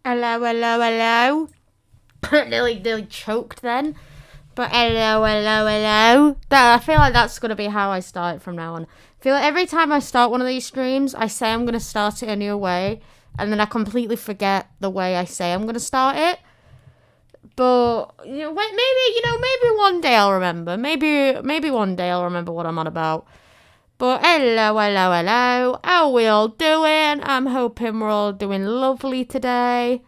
Hello, hello, hello. nearly choked then. But hello, hello, hello. I feel like that's going to be how I start from now on. I feel like every time I start one of these streams, I say I'm going to start it a new way. And then I completely forget the way I say I'm going to start it. But, maybe one day I'll remember. Maybe one day I'll remember what I'm on about. But hello, hello, hello. How we all doing? I'm hoping we're all doing lovely today.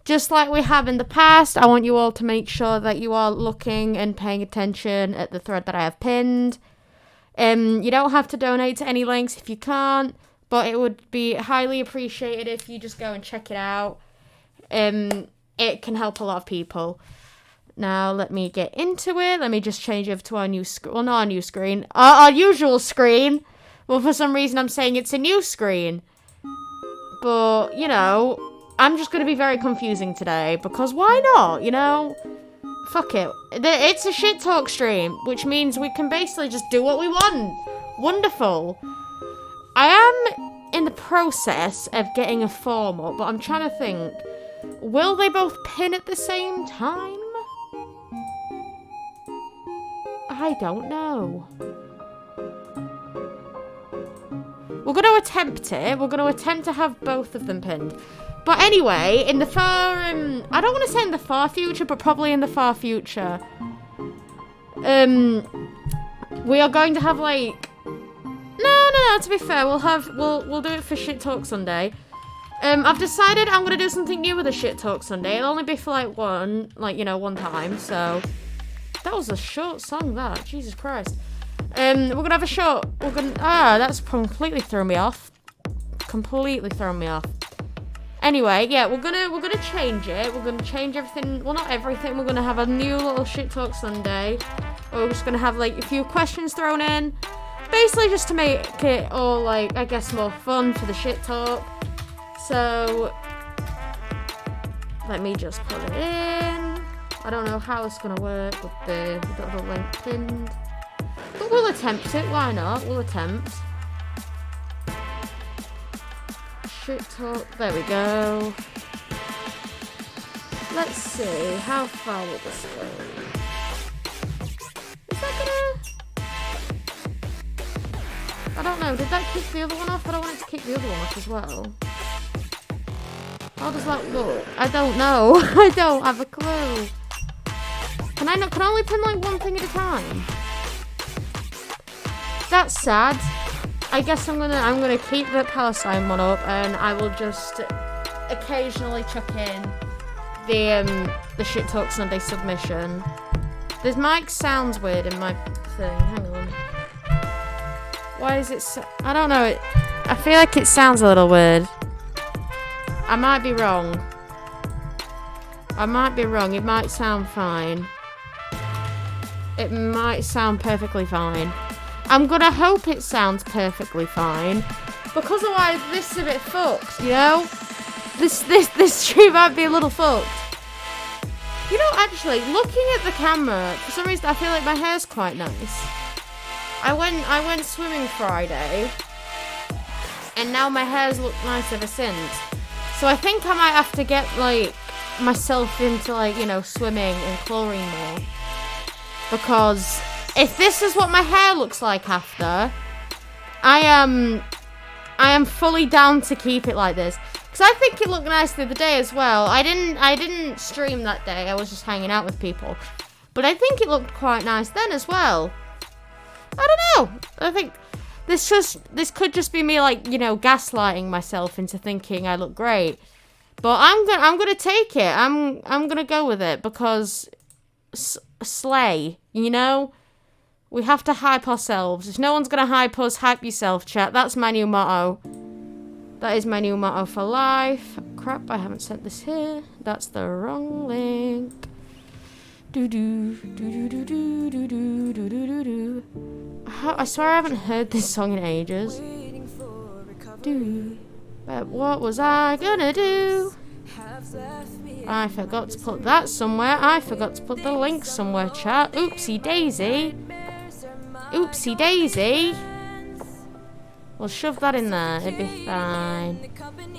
Just like we have in the past, I want you all to make sure that you are looking and paying attention at the thread that I have pinned. You don't have to donate to any links if you can't, but it would be highly appreciated if you just go and check it out. It can help a lot of people. Now, let me get into it. Let me just change over to our new screen. Well, not our new screen. Our usual screen. Well, for some reason, I'm saying it's a new screen. But, I'm just going to be very confusing today. Because why not, Fuck it. It's a shit talk stream. Which means we can basically just do what we want. Wonderful. I am in the process of getting a form up. But I'm trying to think. Will they both pin at the same time? I don't know. We're going to attempt it. We're going to attempt to have both of them pinned. But anyway, in the far... I don't want to say in the far future, but probably in the far future. We are going to have, like... No, to be fair, we'll do it for Shit Talk Sunday. I've decided I'm going to do something new with a Shit Talk Sunday. It'll only be for, one time, so... That was a short song, that. Jesus Christ. We're gonna have a short... that's completely thrown me off. Completely thrown me off. Anyway, yeah, we're gonna change it. We're gonna change everything. Well, not everything. We're gonna have a new little Shit Talk Sunday. We're just gonna have, a few questions thrown in. Basically, just to make it all, I guess, more fun for the Shit Talk. So... Let me just put it in. I don't know how it's going to work with the other link pinned. But we'll attempt it, why not? We'll attempt. Shit talk, there we go. Let's see, how far will this go? Is that gonna... I don't know, did that kick the other one off? I don't want it to kick the other one off as well. How does that look? I don't know. I don't have a clue. Can I only pin one thing at a time? That's sad. I guess I'm gonna keep the Palestine one up, and I will just occasionally chuck in the Shit Talk Sunday submission. This mic sounds weird in my thing. Hang on. Why is it? I don't know. I feel like it sounds a little weird. I might be wrong. It might sound fine. It might sound perfectly fine. I'm gonna hope it sounds perfectly fine. Because otherwise this is a bit fucked, This stream might be a little fucked. Actually, looking at the camera, for some reason I feel like my hair's quite nice. I went swimming Friday. And now my hair's looked nice ever since. So I think I might have to get, myself into, swimming in chlorine more. Because if this is what my hair looks like after, I am fully down to keep it like this. Because I think it looked nice the other day as well. I didn't stream that day. I was just hanging out with people. But I think it looked quite nice then as well. I don't know. I think this could just be me gaslighting myself into thinking I look great. But I'm gonna take it. I'm gonna go with it because slay, we have to hype ourselves. If no one's gonna hype us, hype yourself, chat. That's my new motto. That is my new motto for life. Crap, I haven't sent this here. That's the wrong link. I swear I haven't heard this song in ages. But what was I gonna do? I forgot to put that somewhere. I forgot to put the link somewhere, chat. Oopsie daisy. Oopsie daisy. We'll shove that in there. It'll be fine.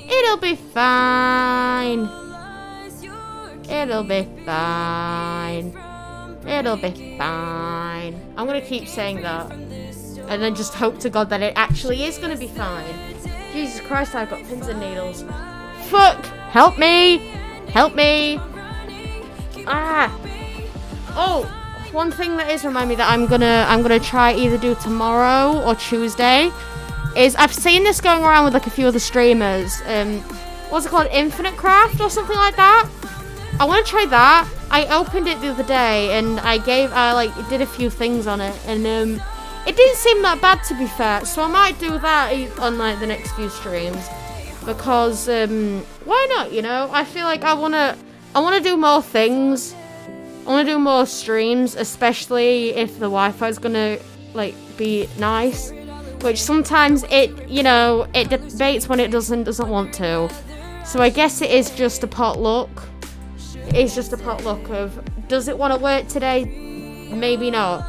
It'll be fine. It'll be fine. It'll be fine. I'm gonna keep saying that. And then just hope to God that it actually is gonna be fine. Jesus Christ, I've got pins and needles. Fuck! Help me! Help me! Ah! Oh! One thing that is remind me that I'm gonna try either do tomorrow or Tuesday is I've seen this going around with like a few other streamers. What's it called? Infinite Craft or something like that? I want to try that. I opened it the other day and I did a few things on it and it didn't seem that bad, to be fair. So I might do that on like the next few streams because why not? You know, I feel like I wanna do more things. I want to do more streams, especially if the Wi-Fi is gonna like be nice. Which sometimes it debates when it doesn't want to. So I guess it is just a potluck. It's just a potluck of, does it want to work today? Maybe not.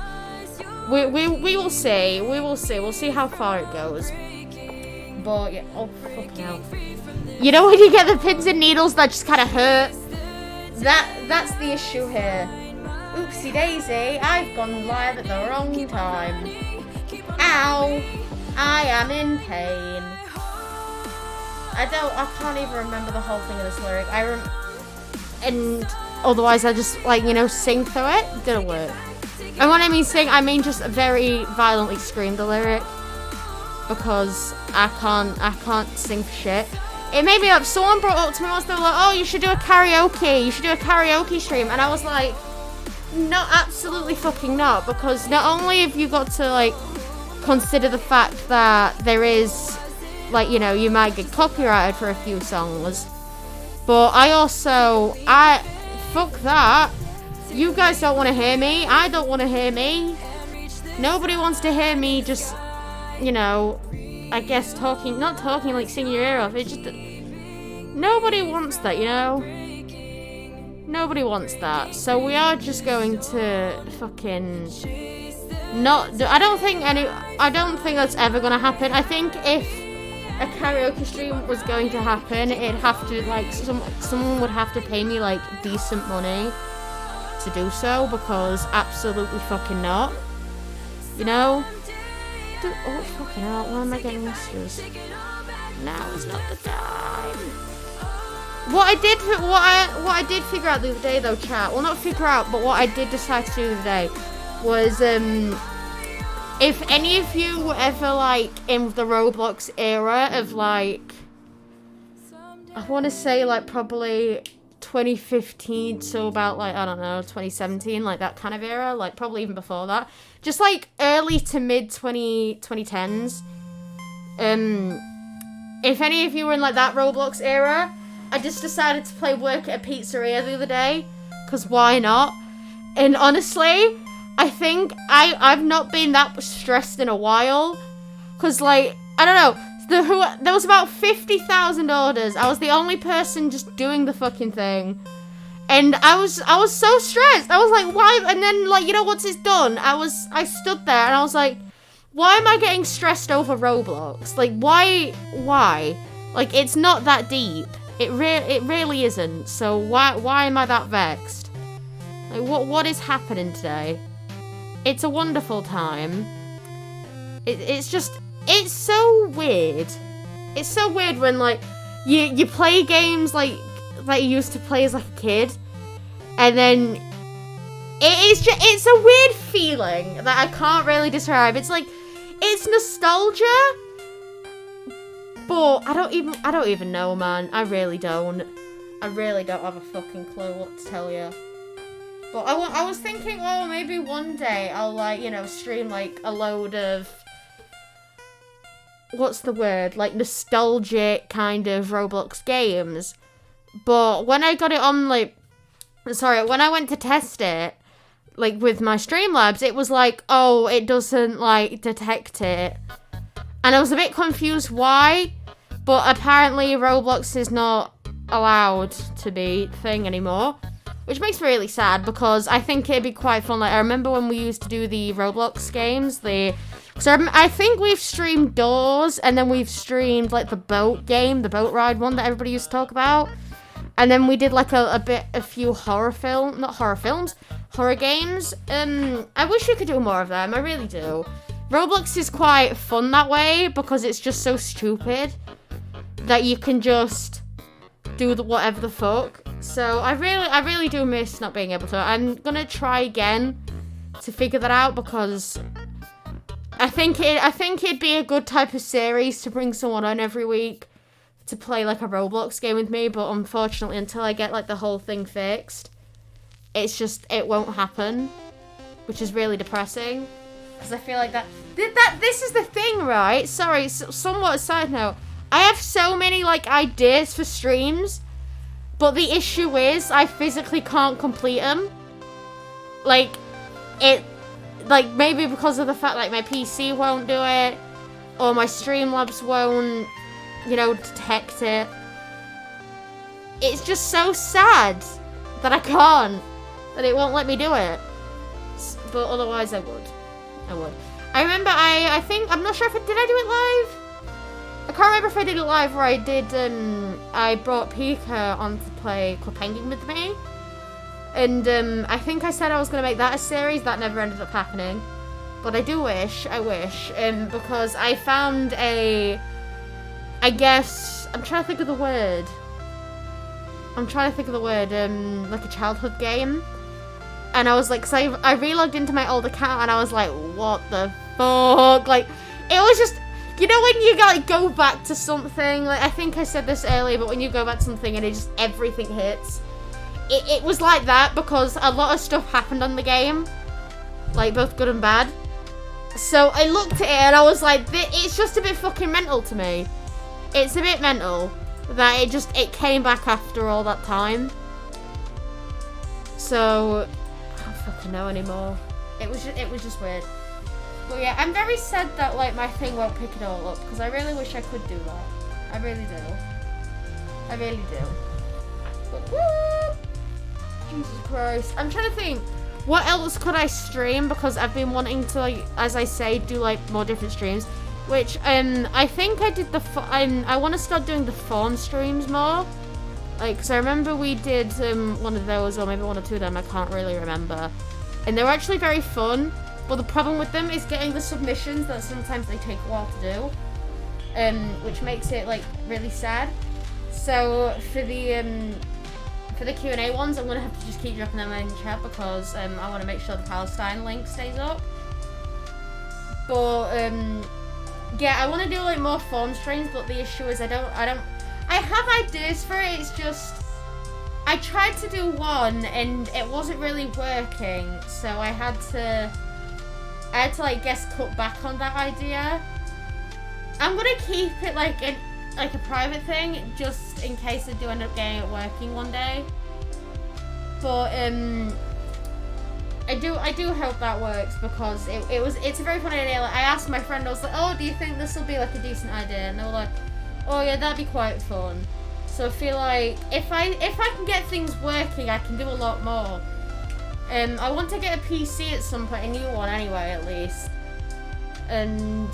We will see. We will see. We'll see how far it goes. But yeah, oh fucking hell. You know when you get the pins and needles that just kind of hurt? That's the issue here. Oopsie daisy, I've gone live at the wrong time. Ow! I am in pain. I can't even remember the whole thing of this lyric. And otherwise I just sing through it. Didn't work. And when I mean sing, I mean just very violently scream the lyric because I can't sing for shit. It made me up. Someone brought up to me once, they were like, oh, you should do a karaoke. You should do a karaoke stream. And I was like, no, absolutely fucking not. Because not only have you got to, consider the fact that there is, you might get copyrighted for a few songs. But fuck that. You guys don't want to hear me. I don't want to hear me. Nobody wants to hear me just, I guess not talking like singing your ear off. It's just nobody wants that, Nobody wants that. So we are just going to fucking not. I don't think that's ever gonna happen. I think if a karaoke stream was going to happen, it'd have to someone would have to pay me decent money to do so because absolutely fucking not. Oh fucking hell, why am I getting messages? Now is not the time. What I did figure out the other day though, chat. Well, not figure out, but what I did decide to do the other day was if any of you were ever in the Roblox era of I want to say probably 2015 to about I don't know 2017, that kind of era, probably even before that, just early to mid 2010s. If any of you were in that Roblox era, I just decided to play work at a pizzeria the other day, cause why not? And honestly, I think I've not been that stressed in a while, cause I don't know. There was about 50,000 orders. I was the only person just doing the fucking thing. And I was so stressed. I was like, why? And then once it's done, I stood there and I was like, why am I getting stressed over Roblox? Why? It's not that deep. It really isn't. So why am I that vexed? What is happening today? It's a wonderful time. It's so weird. It's so weird when you play games that you used to play as a kid, and then it's a weird feeling that I can't really describe. It's it's nostalgia, but I don't even know, man. I really don't have a fucking clue what to tell you. But I was thinking, oh, maybe one day I'll stream a load of, what's the word, nostalgic kind of Roblox games. But when I got it on, when I went to test it, with my Streamlabs, it was oh, it doesn't, detect it. And I was a bit confused why, but apparently Roblox is not allowed to be thing anymore. Which makes me really sad, because I think it'd be quite fun. I remember when we used to do the Roblox games, I think we've streamed Doors, and then we've streamed, the boat game, the boat ride one that everybody used to talk about. And then we did like a few horror games. I wish we could do more of them. I really do. Roblox is quite fun that way because it's just so stupid that you can just do whatever the fuck. So I really do miss not being able to. I'm gonna try again to figure that out because I think it'd be a good type of series to bring someone on every week to play like a Roblox game with me, but unfortunately until I get like the whole thing fixed, it won't happen, which is really depressing because I feel like this is the thing, right? Sorry, somewhat a side note. I have so many like ideas for streams, but the issue is I physically can't complete them. Like maybe because of the fact like my PC won't do it or my Streamlabs won't, detect it. It's just so sad that I can't, that it won't let me do it. But otherwise I would. I remember I'm not sure if did I do it live? I can't remember if I did it live or I brought Pika on to play Club Penguin with me. And I think I said I was going to make that a series. That never ended up happening. But I wish. Because I found I guess, I'm trying to think of the word. Like a childhood game. And I was like, so I re-logged into my old account and I was like, what the fuck? Like, it was just, when you go back to something, like I think I said this earlier, but when you go back to something and everything hits. It was like that because a lot of stuff happened on the game. Like, both good and bad. So I looked at it and I was like, it's just a bit fucking mental to me. It's a bit mental that it came back after all that time. So I don't fucking know anymore. It was just weird. But yeah, I'm very sad that like my thing won't pick it all up because I really wish I could do that. I really do. But woo! Jesus Christ. I'm trying to think. What else could I stream? Because I've been wanting to, like, as I say, do like more different streams. Which I think I did I want to start doing the phone streams more. Like, because I remember we did one of those, or maybe one or two of them. I can't really remember. And they were actually very fun. But the problem with them is getting the submissions that sometimes they take a while to do, which makes it like really sad. So for the Q&A ones, I'm going to have to just keep dropping them in chat because I want to make sure the Palestine link stays up. But, yeah, I want to do, like, more phone streams, but the issue is I have ideas for it, it's just, I tried to do one, and it wasn't really working, so I had to, like, cut back on that idea. I'm going to keep it, like, a private thing, just in case I do end up getting it working one day. But I do hope that works because it's a very funny idea. Like, I asked my friend, I was like, oh, do you think this will be like a decent idea? And they were like, oh yeah, that'd be quite fun. So I feel like if I can get things working, I can do a lot more. I want to get a PC at some point, a new one anyway, at least. And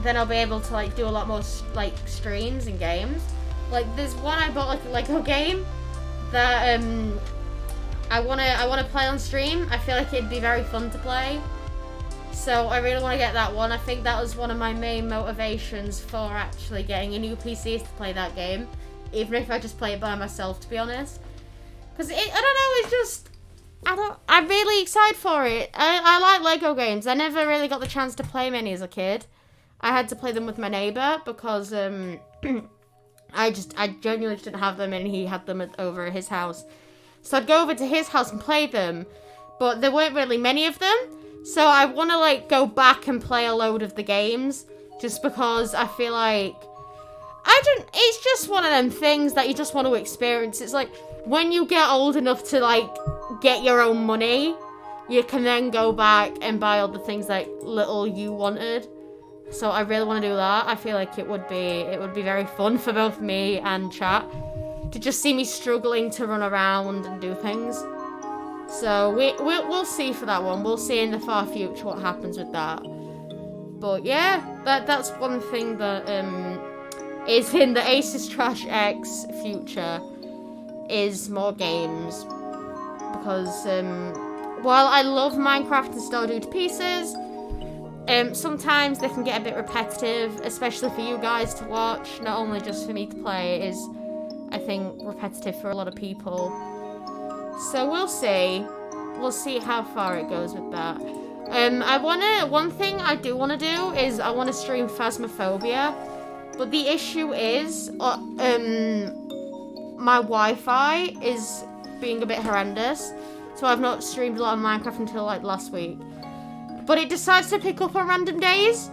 then I'll be able to like do a lot more like streams and games. Like there's one I bought, like a Lego game that I wanna play on stream. I feel like it'd be very fun to play. So I really want to get that one. I think that was one of my main motivations for actually getting a new PC, is to play that game, even if I just play it by myself, to be honest. Because I don't know, it's just I'm really excited for it. I like Lego games. I never really got the chance to play many as a kid. I had to play them with my neighbour because I genuinely didn't have them and he had them over at his house. So I'd go over to his house and play them, but there weren't really many of them. So I want to like go back and play a load of the games just because I feel like it's just one of them things that you just want to experience. It's like when you get old enough to like get your own money, you can then go back and buy all the things that little you wanted. So I really want to do that. I feel like it would be very fun for both me and chat to just see me struggling to run around and do things. So we'll see for that one. We'll see in the far future what happens with that. But yeah, that's one thing that is in the Aces Trash X future. is more games. Because, while I love Minecraft and Stardew to pieces, sometimes they can get a bit repetitive, especially for you guys to watch, not only just for me to play. It is, I think, repetitive for a lot of people. So we'll see. We'll see how far it goes with that. One thing I do want to do is I want to stream Phasmophobia, but the issue is, my Wi-Fi is being a bit horrendous, so I've not streamed a lot of Minecraft until like last week. But it decides to pick up on random days,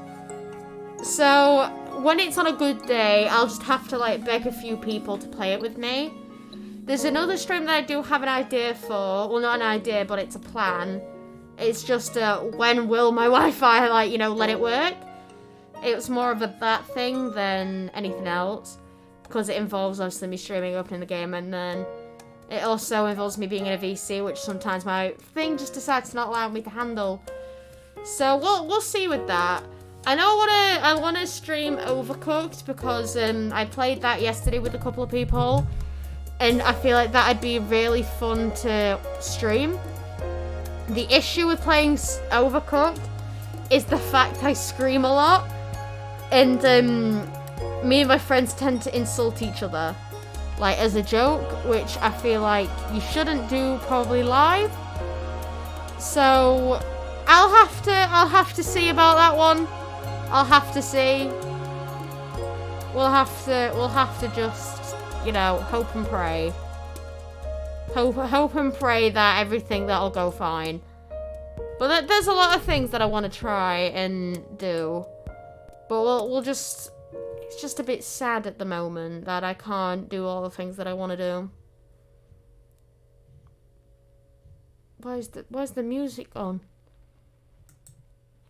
so when it's on a good day, I'll just have to like beg a few people to play it with me. There's another stream that I do have an idea for. Well, not an idea, but it's a plan. It's just, when will my Wi-Fi, like, you know, let it work? It's more of that thing than anything else. Because it involves, obviously, me streaming, opening the game, and then it also involves me being in a VC, which sometimes my thing just decides to not allow me to handle. So, we'll see with that. I know I want to stream Overcooked, because, I played that yesterday with a couple of people. And I feel like that'd be really fun to stream. The issue with playing Overcooked is the fact I scream a lot. And me and my friends tend to insult each other. Like, as a joke, which I feel like you shouldn't do probably live. So, I'll have to see about that one. I'll have to see. We'll have to just, you know, hope and pray. Hope and pray that everything that'll go fine. But there's a lot of things that I want to try and do. But we'll just... It's just a bit sad at the moment that I can't do all the things that I want to do. Where's the music on?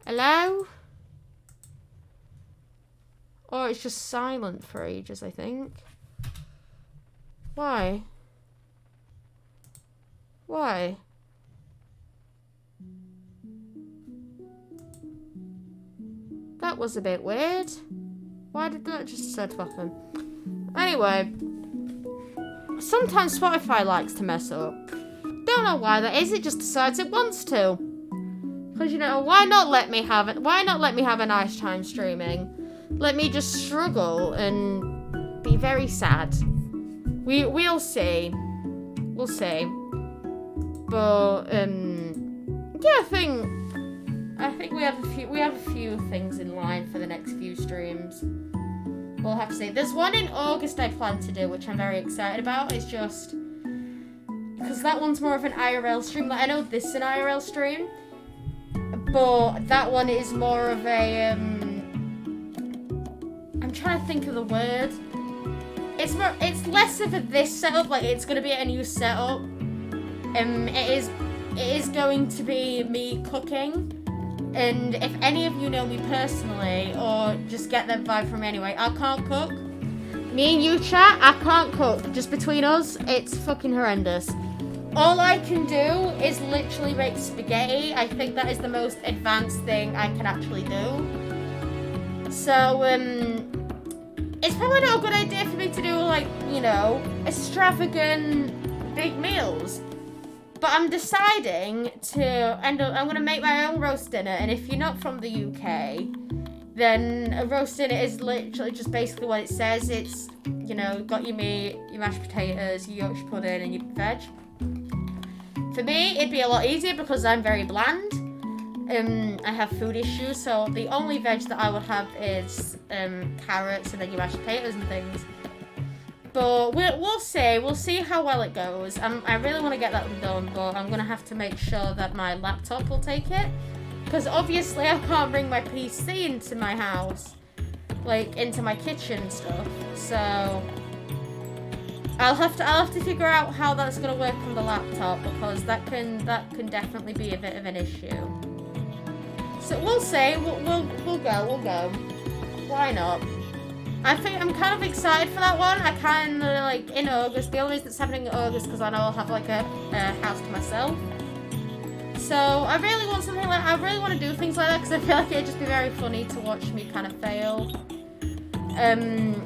Hello? Or it's just silent for ages, I think. Why? Why? That was a bit weird. Why did that just start to happen? Anyway. Sometimes Spotify likes to mess up. Don't know why that is, it just decides it wants to. Because, you know, why not let me have it? Why not let me have a nice time streaming? Let me just struggle and be very sad. We'll see. We'll see. But yeah, I think we have a few things in line for the next few streams. We'll have to see. There's one in August I plan to do, which I'm very excited about. It's just because that one's more of an IRL stream. Like, I know this is an IRL stream, but that one is more of a I'm trying to think of the word. It's less of a this setup, like it's gonna be a new setup. It is going to be me cooking. And if any of you know me personally, or just get that vibe from me anyway, I can't cook. Me and you, chat, I can't cook. Just between us, it's fucking horrendous. All I can do is literally make spaghetti. I think that is the most advanced thing I can actually do. So, it's probably not a good idea for me to do, like, you know, extravagant big meals. But I'm deciding to I'm going to make my own roast dinner. And if you're not from the UK, then a roast dinner is literally just basically what it says. It's, you know, got your meat, your mashed potatoes, your Yorkshire pudding, and your veg. For me, it'd be a lot easier because I'm very bland. I have food issues, so the only veg that I would have is carrots and then your mashed potatoes and things. But we'll see. We'll see how well it goes. I really want to get that done, but I'm going to have to make sure that my laptop will take it. Because obviously I can't bring my PC into my house. Like, into my kitchen and stuff. So, I'll have to figure out how that's going to work on the laptop. Because that can definitely be a bit of an issue. So, we'll see. We'll go. Why not? I think I'm kind of excited for that one. I kind of, like, in August. The only reason it's happening in August because I know I'll have, like, a house to myself. So, I really want something like... I really want to do things like that because I feel like it'd just be very funny to watch me kind of fail. And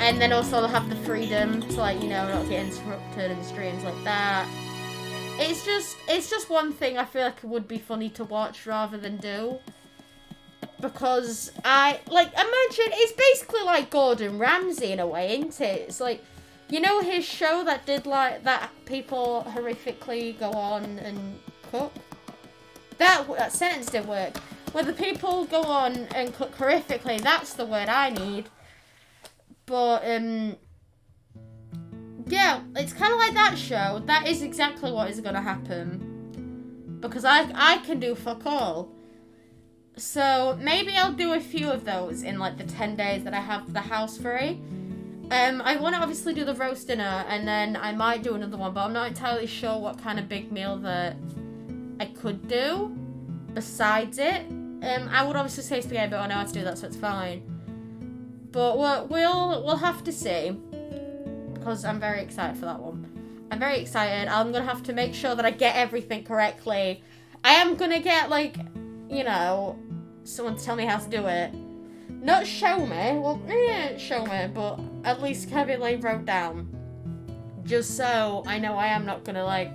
And then also I'll have the freedom to, like, you know, not get interrupted in streams like that. It's just one thing I feel like it would be funny to watch rather than do. Because imagine, it's basically like Gordon Ramsay in a way, isn't it? It's like, you know his show that did, like, that people horrifically go on and cook? That sentence didn't work. Where the people go on and cook horrifically, that's the word I need. But, yeah, it's kind of like that show. That is exactly what is going to happen. Because I can do fuck all. So, maybe I'll do a few of those in, like, the 10 days that I have the house free. I want to obviously do the roast dinner, and then I might do another one, but I'm not entirely sure what kind of big meal that I could do besides it. I would obviously say spaghetti, but I know how to do that, so it's fine. But we'll have to see, because I'm very excited for that one. I'm very excited. I'm going to have to make sure that I get everything correctly. I am going to get, like, you know, someone to tell me how to do it. Not show me, well, show me, but at least have it, like, wrote down. Just so I know I am not going to, like,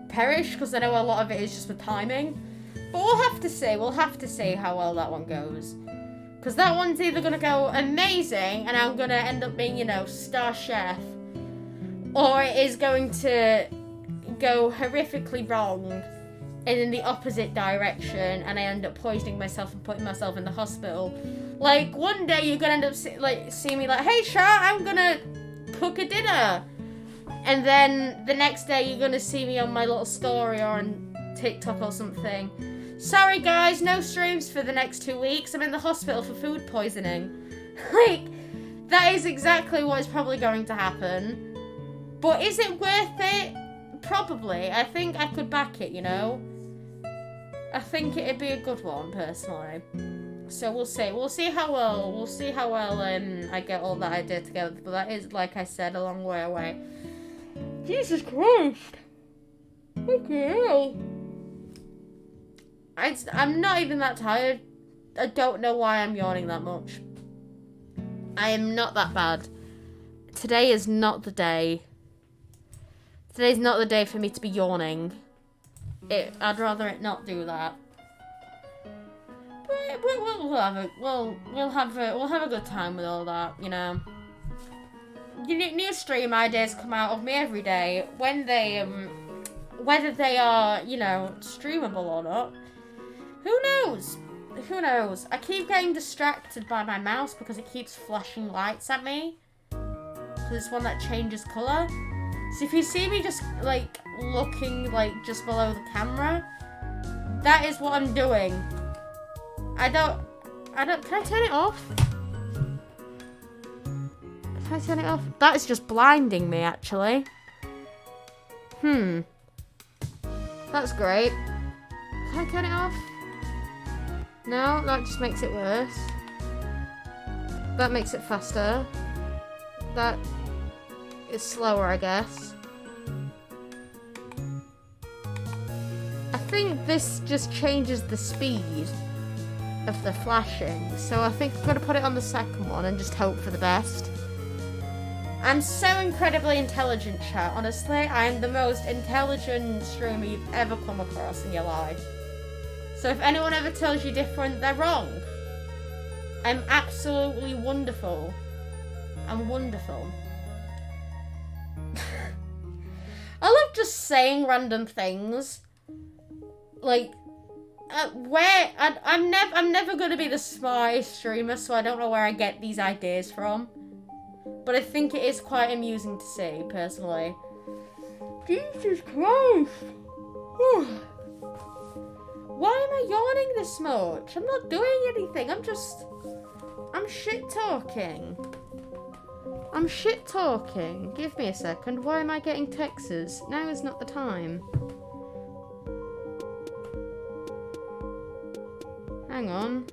perish, because I know a lot of it is just with timing. But we'll have to see how well that one goes. Because that one's either going to go amazing, and I'm going to end up being, you know, star chef, or it is going to go horrifically wrong, and in the opposite direction, and I end up poisoning myself and putting myself in the hospital. Like, one day you're gonna end up seeing me like, hey, Char, I'm gonna cook a dinner. And then the next day you're gonna see me on my little story or on TikTok or something. Sorry guys, no streams for the next 2 weeks. I'm in the hospital for food poisoning. Like, that is exactly what is probably going to happen. But is it worth it? Probably. I think I could back it, you know? I think it'd be a good one, personally. So we'll see. We'll see how well I get all that idea together. But that is, like I said, a long way away. Jesus Christ. Okay. I'm not even that tired. I don't know why I'm yawning that much. I am not that bad. Today is not the day. Today's not the day for me to be yawning. I'd rather it not do that. But we'll have a good time with all that, you know. New stream ideas come out of me every day when they whether they are, you know, streamable or not. Who knows? Who knows? I keep getting distracted by my mouse because it keeps flashing lights at me. Because it's one that changes colour. So if you see me just, like, looking, like, just below the camera, that is what I'm doing. I don't, can I turn it off? Can I turn it off? That is just blinding me, actually. That's great. Can I turn it off? No, that just makes it worse. That makes it faster. That is slower, I guess. I think this just changes the speed of the flashing. So I think I'm going to put it on the second one and just hope for the best. I'm so incredibly intelligent, chat. Honestly, I am the most intelligent streamer you've ever come across in your life. So if anyone ever tells you different, they're wrong. I'm absolutely wonderful. I'm wonderful. I love just saying random things. Like, I'm never gonna be the smartest streamer, so I don't know where I get these ideas from. But I think it is quite amusing to see, personally. Jesus Christ! Whew. Why am I yawning this much? I'm not doing anything. I'm shit talking. I'm shit talking. Give me a second. Why am I getting texts? Now is not the time. Hang on.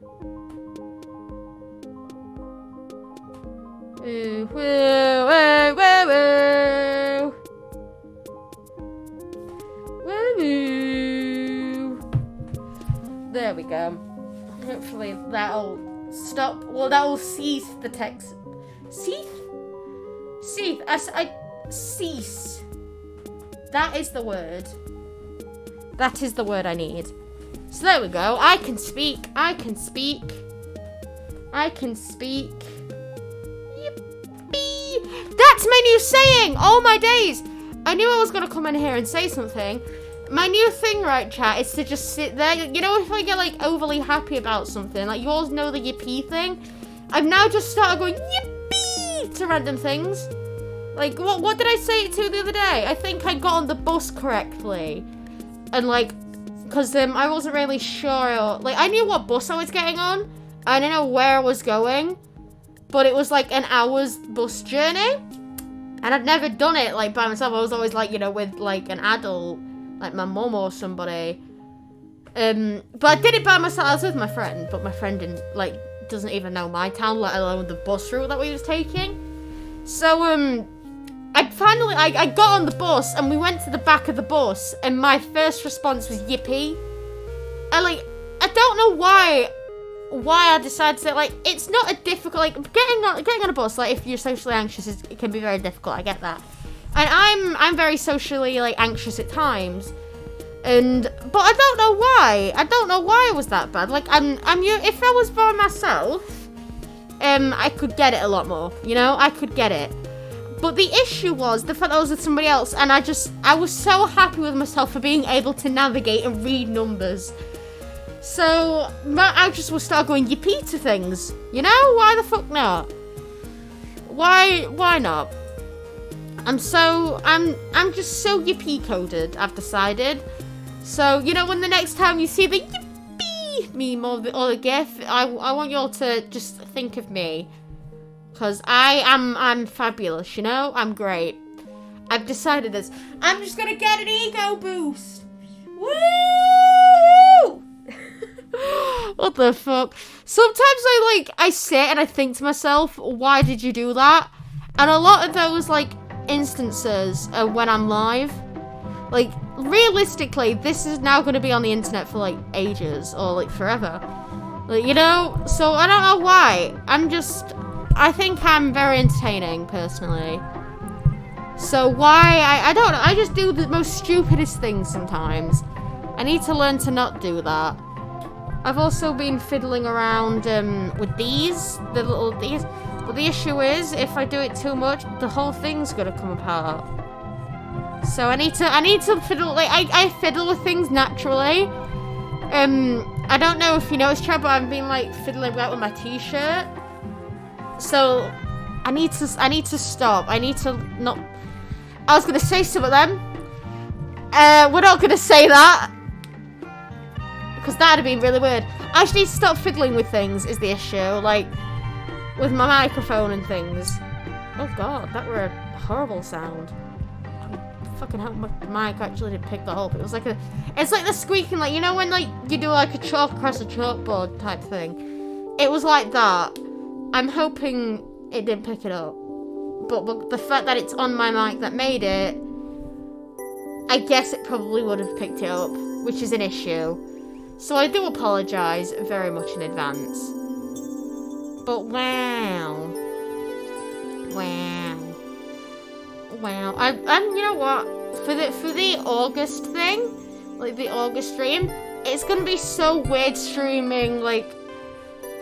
Ooh, woo, woo, woo, woo. Woo, woo. There we go. Hopefully that'll stop. Well, that'll cease the text. Seeth? Seeth. Cease. That is the word. That is the word I need. So there we go. I can speak. Yippee. That's my new saying. Oh my days. I knew I was going to come in here and say something. My new thing, right, chat, is to just sit there. You know, if I get, like, overly happy about something, like, you all know the yippee thing? I've now just started going yippee to random things. Like, what did I say it to the other day? I think I got on the bus correctly. And, like, because I wasn't really sure. Like, I knew what bus I was getting on. I didn't know where I was going. But it was, like, an hour's bus journey. And I'd never done it, like, by myself. I was always, like, you know, with, like, an adult. Like my mum or somebody. But I did it by myself. I was with my friend, but my friend doesn't even know my town, let alone the bus route that we was taking. So I got on the bus and we went to the back of the bus and my first response was yippee. And I don't know why I decided to, like, it's not a difficult, like, getting on a bus, like, if you're socially anxious, it can be very difficult. I get that. And I'm very socially, like, anxious at times. But I don't know why. I don't know why it was that bad. Like, if I was by myself, I could get it a lot more, you know? I could get it. But the issue was the fact that I was with somebody else, and I was so happy with myself for being able to navigate and read numbers. So, I just will start going yippee to things, you know? Why the fuck not? Why not? I'm just so yippee coded, I've decided. So, you know, when the next time you see the yippee meme or the gif, I want you all to just think of me. Because I'm fabulous, you know? I'm great. I've decided this. I'm just gonna get an ego boost. Woo! What the fuck? Sometimes I sit and I think to myself, why did you do that? And a lot of those, like, instances are when I'm live. Like, realistically, this is now going to be on the internet for, like, ages or, like, forever. Like, you know? So, I don't know why. I think I'm very entertaining, personally. So, why? I don't know. I just do the most stupidest things sometimes. I need to learn to not do that. I've also been fiddling around with these. But the issue is, if I do it too much, the whole thing's gonna come apart. So I need to fiddle. Like I fiddle with things naturally. I don't know if you noticed, Chad, but I've been like fiddling about with my t-shirt. So I need to stop. I need to not. I was gonna say some of them. We're not gonna say that because that'd have been really weird. I just need to stop fiddling with things. Is the issue, like, with my microphone and things. Oh god, that were a horrible sound. Fucking hell, my mic actually didn't pick that up. It was like it's like the squeaking, like, you know when, like, you do like a chalk across a chalkboard type thing? It was like that. I'm hoping it didn't pick it up. But the fact that it's on my mic that made it, I guess it probably would have picked it up, which is an issue. So I do apologise very much in advance. But wow. And you know what? For the August thing, like the August stream, it's gonna be so weird streaming like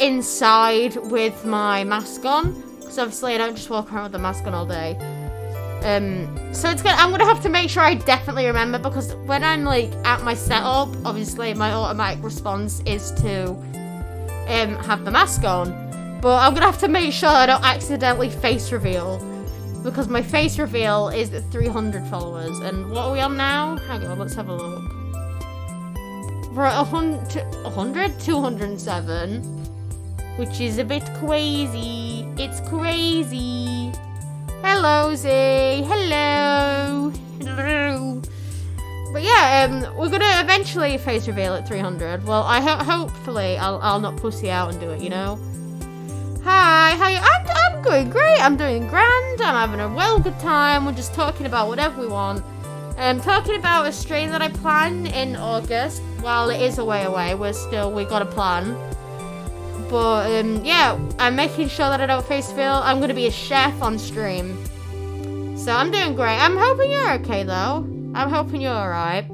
inside with my mask on, because obviously I don't just walk around with the mask on all day. So I'm gonna have to make sure I definitely remember, because when I'm like at my setup, obviously my automatic response is to have the mask on. But I'm gonna have to make sure I don't accidentally face reveal, because my face reveal is at 300 followers. And what are we on now? Hang on, let's have a look. We're at 207, which is a bit crazy. It's crazy. Hello, Z. Hello. But yeah, we're gonna eventually face reveal at 300. Well, hopefully I'll not pussy out and do it, you know. Hi, how are you? I'm going great. I'm doing grand. I'm having a well good time. We're just talking about whatever we want. Talking about a stream that I plan in August. While it is a way away, we got a plan. But yeah, I'm making sure that I don't face feel. I'm gonna be a chef on stream. So I'm doing great. I'm hoping you're okay though. I'm hoping you're alright.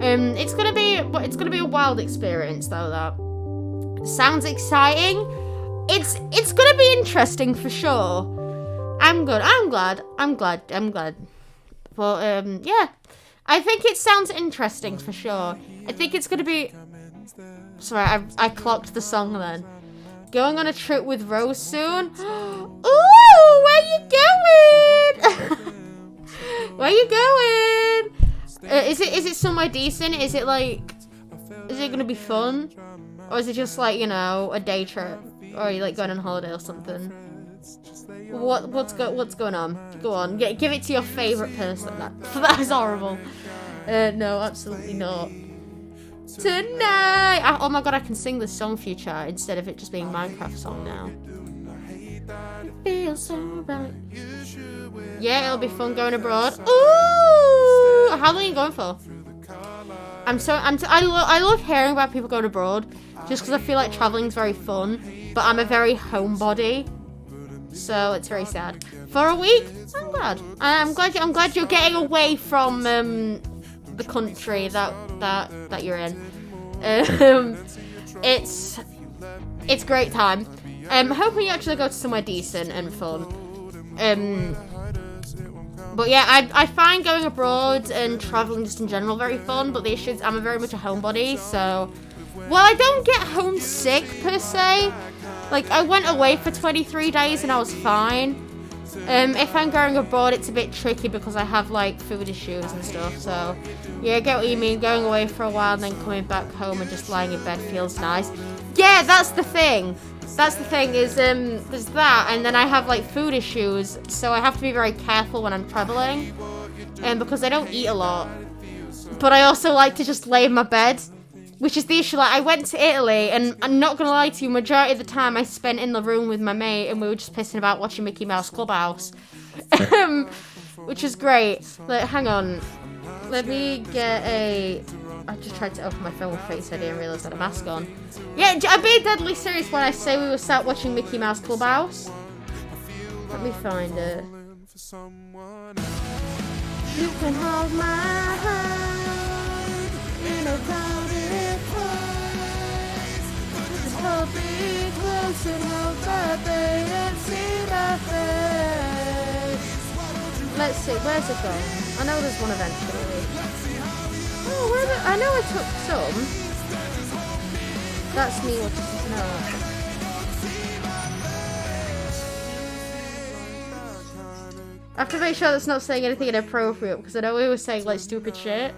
It's gonna be a wild experience though. That sounds exciting. It's gonna be interesting for sure. I'm good. I'm glad. But yeah, I think it sounds interesting for sure. I think it's gonna be. Sorry, I clocked the song then. Going on a trip with Rose soon. Ooh, where you going? Where you going? Is it somewhere decent? Is it gonna be fun? Or is it just like, you know, a day trip? Or are you like going on holiday or something? What's going on? Go on, give it to your favourite person. That is horrible. No, absolutely not. Tonight! Oh my god, I can sing this song for you, chat, instead of it just being Minecraft song now. Feels so right. Yeah, it'll be fun going abroad. Ooh! How long are you going for? I love hearing about people going abroad, just because I feel like traveling's very fun, but I'm a very homebody, so it's very sad. For a week, I'm glad. I'm glad you're getting away from the country that you're in. It's great time. Hoping you actually go to somewhere decent and fun. But yeah, I find going abroad and traveling just in general very fun, but the issue is I'm very much a homebody, so well, I don't get homesick per se. Like, I went away for 23 days and I was fine. If I'm going abroad, it's a bit tricky because I have like food issues and stuff, so yeah, I get what you mean. Going away for a while and then coming back home and just lying in bed feels nice. Yeah, that's the thing. That's the thing is, there's that, and then I have like food issues, so I have to be very careful when I'm traveling, because I don't eat a lot. But I also like to just lay in my bed, which is the issue. Like, I went to Italy, and I'm not gonna lie to you, majority of the time I spent in the room with my mate, and we were just pissing about watching Mickey Mouse Clubhouse, which is great. Like, hang on, let me get a. I just tried to open my phone with Face ID and realised I had a mask on. Yeah, I'm being deadly serious when I say we were sat watching Mickey Mouse Clubhouse. Let me find it. You can hold my hand in a crowded place. Just hold me close and hold my baby and see my face. Let's see, where's it gone? I know there's one eventually. Oh, I know I took some. That's me watching. No. I have to make sure that's not saying anything inappropriate, because I know we were saying like stupid shit.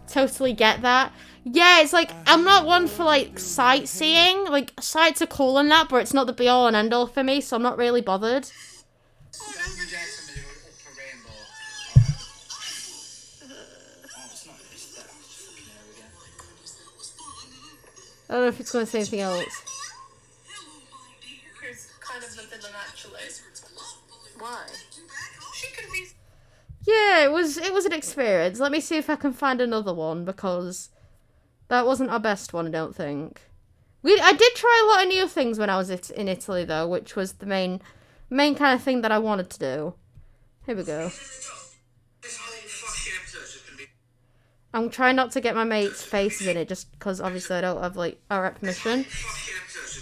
Totally get that. Yeah, it's like, I'm not one for like sightseeing. Like, sights are cool and that, but it's not the be all and end all for me, so I'm not really bothered. I don't know if it's going to say anything else. It's kind of the villain, actually. Why? Yeah, it was an experience. Let me see if I can find another one, because that wasn't our best one, I don't think. I did try a lot of new things when I was in Italy, though, which was the main kind of thing that I wanted to do. Here we go. I'm trying not to get my mate's faces in it, just because obviously I don't have like our permission.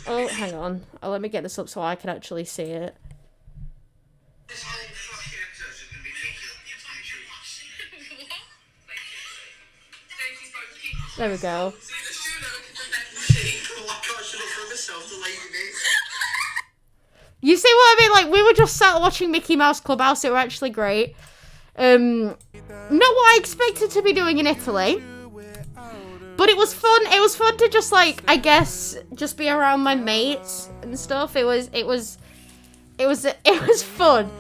Oh, hang on. Oh, let me get this up so I can actually see it. There we go. You see what I mean? Like, we were just sat watching Mickey Mouse Clubhouse. It were actually great. Not what I expected to be doing in Italy, but it was fun. It was fun to just like, I guess, just be around my mates and stuff. It was fun.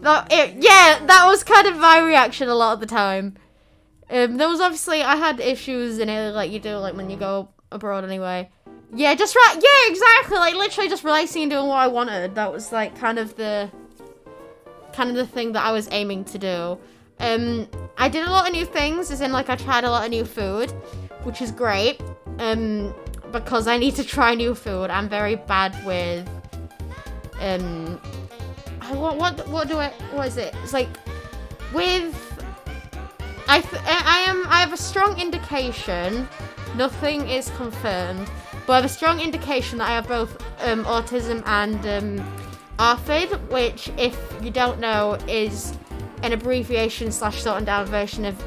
That was kind of my reaction a lot of the time. There was obviously, I had issues in Italy, like you do, like when you go abroad anyway. Yeah, just right. Yeah, exactly. Like literally just relaxing and doing what I wanted. That was like kind of the thing that I was aiming to do. I did a lot of new things, as in like I tried a lot of new food, which is great. because I need to try new food. I'm very bad with what is it? It's like with I have a strong indication. Nothing is confirmed, but I have a strong indication that I have both autism and ARFID, which, if you don't know, is an abbreviation / shortened down version of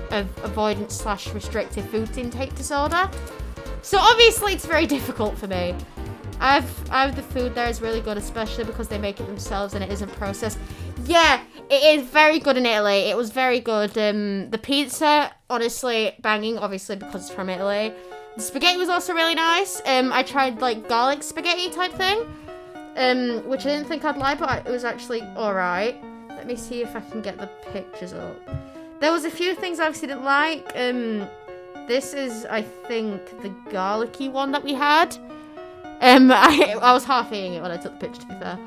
avoidance / restrictive food intake disorder. So obviously it's very difficult for me. The food there is really good, especially because they make it themselves and it isn't processed. Yeah, it is very good in Italy. It was very good. The pizza, honestly, banging, obviously, because it's from Italy. The spaghetti was also really nice. I tried, like, garlic spaghetti type thing, which I didn't think I'd like, but it was actually alright. Let me see if I can get the pictures up. There was a few things I obviously didn't like. This is, I think, the garlicky one that we had. I was half eating it when I took the picture, to be fair.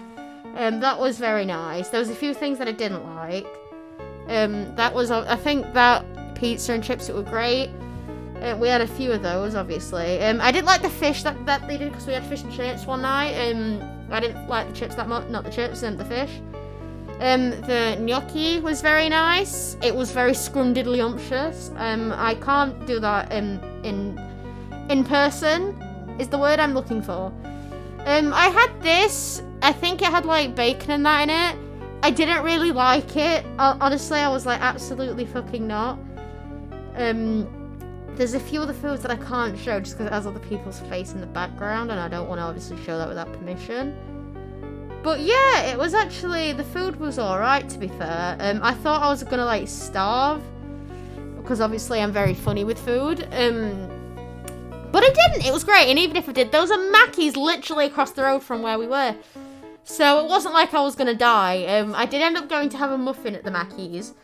That was very nice. There was a few things that I didn't like. I think that pizza and chips, it were great. We had a few of those, obviously. I didn't like the fish that they did, because we had fish and chips one night. I didn't like the chips that much, not the chips, the fish. The gnocchi was very nice. It was very scrumdiddlyumptious. I can't do that in person, is the word I'm looking for. I had this. I think it had, like, bacon and that in it. I didn't really like it. Honestly, I was like, absolutely fucking not. There's a few other foods that I can't show just because it has other people's face in the background, and I don't want to obviously show that without permission. But yeah, it was actually, the food was alright, to be fair. I thought I was gonna, like, starve, because obviously I'm very funny with food. But I didn't. It was great. And even if I did, those are Mackey's literally across the road from where we were. So it wasn't like I was going to die. I did end up going to have a muffin at the Mackey's,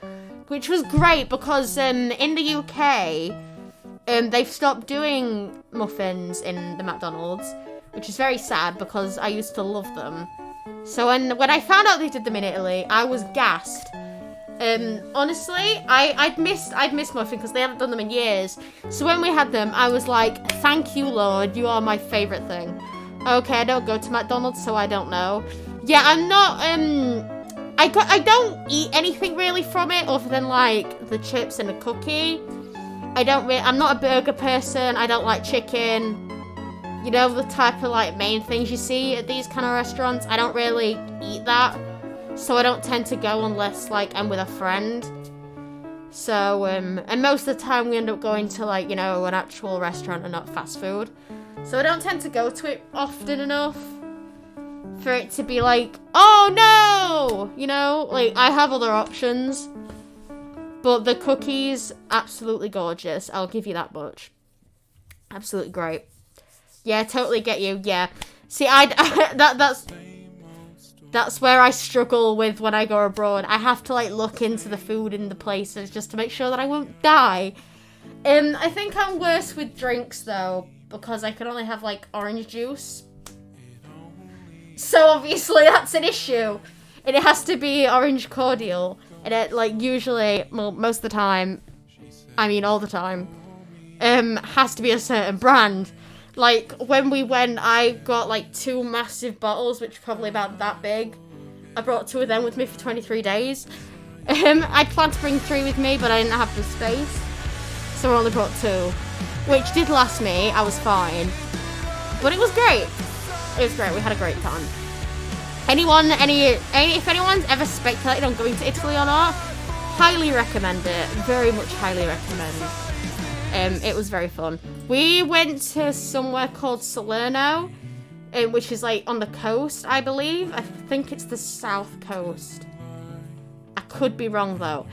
which was great because in the UK, they've stopped doing muffins in the McDonald's, which is very sad because I used to love them. So when I found out they did them in Italy, I was gassed. Honestly, I'd missed muffin because they haven't done them in years. So when we had them, I was like, thank you, Lord, you are my favourite thing. Okay, I don't go to McDonald's, so I don't know. Yeah, I'm not, I don't eat anything really from it other than, like, the chips and the cookie. I'm not a burger person, I don't like chicken. You know, the type of, like, main things you see at these kind of restaurants. I don't really eat that. So I don't tend to go unless, like, I'm with a friend. So, and most of the time we end up going to, like, you know, an actual restaurant and not fast food. So I don't tend to go to it often enough for it to be like, oh no! You know, like, I have other options. But the cookies, absolutely gorgeous. I'll give you that much. Absolutely great. Yeah, totally get you. Yeah. See, that's where I struggle with when I go abroad. I have to, like, look into the food in the places just to make sure that I won't die. I think I'm worse with drinks, though, because I can only have, like, orange juice. So, obviously, that's an issue. And it has to be orange cordial. And it, like, usually, well, most of the time, I mean all the time, has to be a certain brand. Like, when we went, I got, like, 2 massive bottles, which are probably about that big. I brought 2 of them with me for 23 days. I planned to bring 3 with me, but I didn't have the space. So I only brought 2. Which did last me, I was fine. But it was great. It was great, we had a great time. If anyone's ever speculated on going to Italy or not, highly recommend it. Very much highly recommend. It was very fun. We went to somewhere called Salerno, which is, like, on the coast, I believe. I think it's the south coast. I could be wrong, though.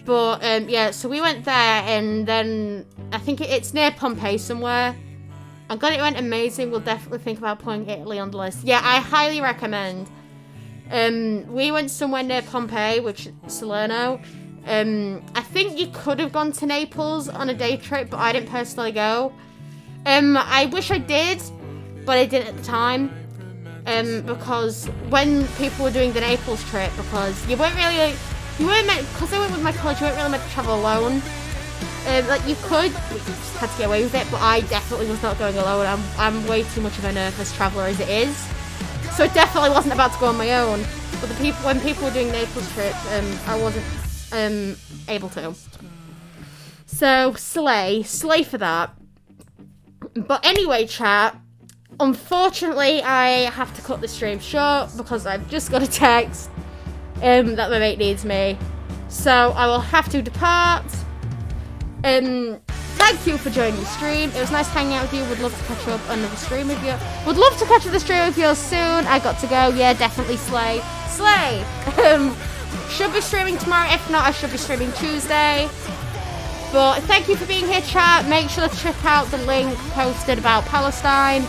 But, yeah, so we went there, and then I think it's near Pompeii somewhere. I'm glad it went amazing. We'll definitely think about putting Italy on the list. Yeah, I highly recommend. We went somewhere near Pompeii, which is Salerno. I think you could have gone to Naples on a day trip, but I didn't personally go. I wish I did, but I didn't at the time. Because when people were doing the Naples trip, because you weren't meant, because I went with my college, you weren't really meant to travel alone. Like you could, we just had to get away with it, but I definitely was not going alone. I'm way too much of a nervous traveller as it is, so it definitely wasn't about to go on my own. But when people were doing Naples trip, I wasn't able to. So slay for that. But anyway, chat. Unfortunately, I have to cut the stream short because I've just got a text that my mate needs me. So I will have to depart. Thank you for joining the stream. It was nice hanging out with you. Would love to catch up another stream with you. Would love to catch up the stream with you soon. I got to go. Yeah, definitely slay. Should be streaming tomorrow. If not, I should be streaming Tuesday. But thank you for being here, chat. Make sure to check out the link posted about Palestine.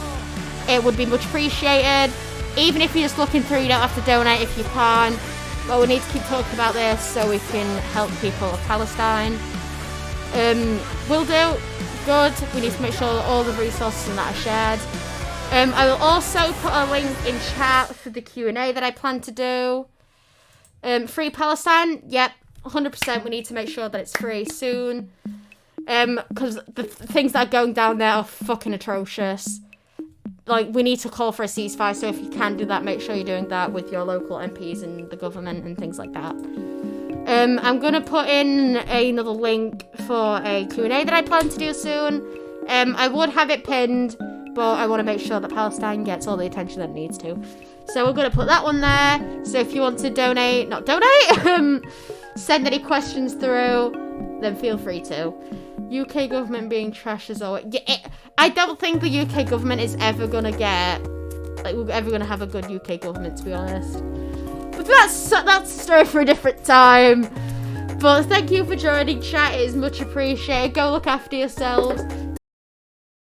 It would be much appreciated. Even if you're just looking through, you don't have to donate if you can't. But we need to keep talking about this so we can help people of Palestine. Will do. Good. We need to make sure that all the resources and that are shared. I will also put a link in chat for the Q&A that I plan to do. Free Palestine. Yep. 100%. We need to make sure that it's free soon. Because the things that are going down there are fucking atrocious. Like, we need to call for a ceasefire, so if you can do that, make sure you're doing that with your local MPs and the government and things like that. I'm going to put in another link for a Q&A that I plan to do soon. I would have it pinned, but I want to make sure that Palestine gets all the attention that it needs to. So we're going to put that one there. So if you want to send any questions through, then feel free to. UK government being trash as always. I don't think the UK government is ever going to we're ever going to have a good UK government, to be honest. But that's a story for a different time. But thank you for joining, chat. It is much appreciated. Go look after yourselves.